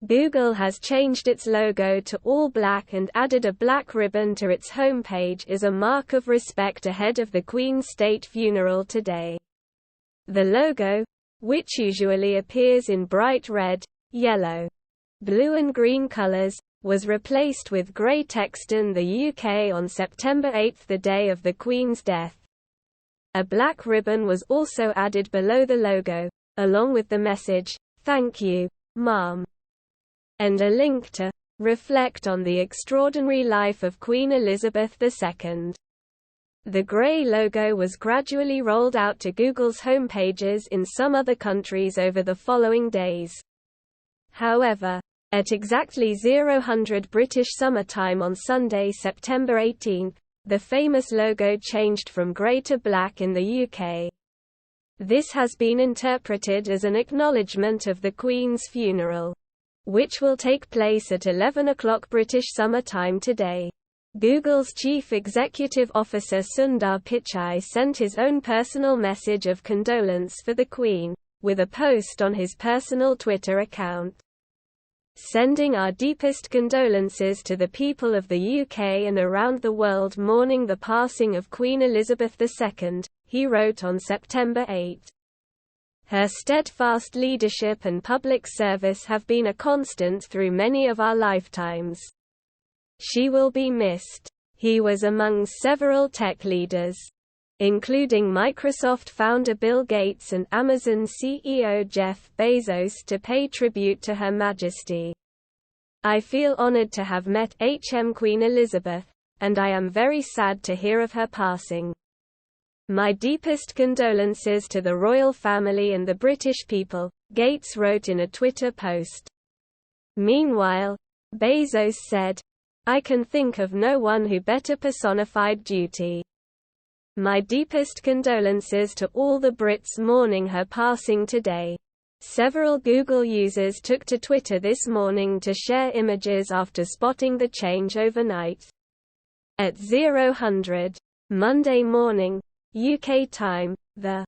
Google has changed its logo to all black and added a black ribbon to its homepage as a mark of respect ahead of the Queen's state funeral today. The logo, which usually appears in bright red, yellow, blue and green colors, was replaced with grey text in the UK on September 8, the day of the Queen's death. A black ribbon was also added below the logo, along with the message, "Thank you, Ma'am," and a link to reflect on the extraordinary life of Queen Elizabeth II. The grey logo was gradually rolled out to Google's homepages in some other countries over the following days. However, at exactly 0000 British Summer Time on Sunday, September 18, the famous logo changed from grey to black in the UK. This has been interpreted as an acknowledgement of the Queen's funeral, which will take place at 11 o'clock British Summer Time today. Google's Chief Executive Officer Sundar Pichai sent his own personal message of condolence for the Queen, with a post on his personal Twitter account. "Sending our deepest condolences to the people of the UK and around the world mourning the passing of Queen Elizabeth II," he wrote on September 8. "Her steadfast leadership and public service have been a constant through many of our lifetimes. She will be missed." He was among several tech leaders, including Microsoft founder Bill Gates and Amazon CEO Jeff Bezos, to pay tribute to Her Majesty. "I feel honored to have met Queen Elizabeth, and I am very sad to hear of her passing. My deepest condolences to the royal family and the British people," Gates wrote in a Twitter post. Meanwhile, Bezos said, "I can think of no one who better personified duty. My deepest condolences to all the Brits mourning her passing today." Several Google users took to Twitter this morning to share images after spotting the change overnight. At 0000 Monday morning, UK time, the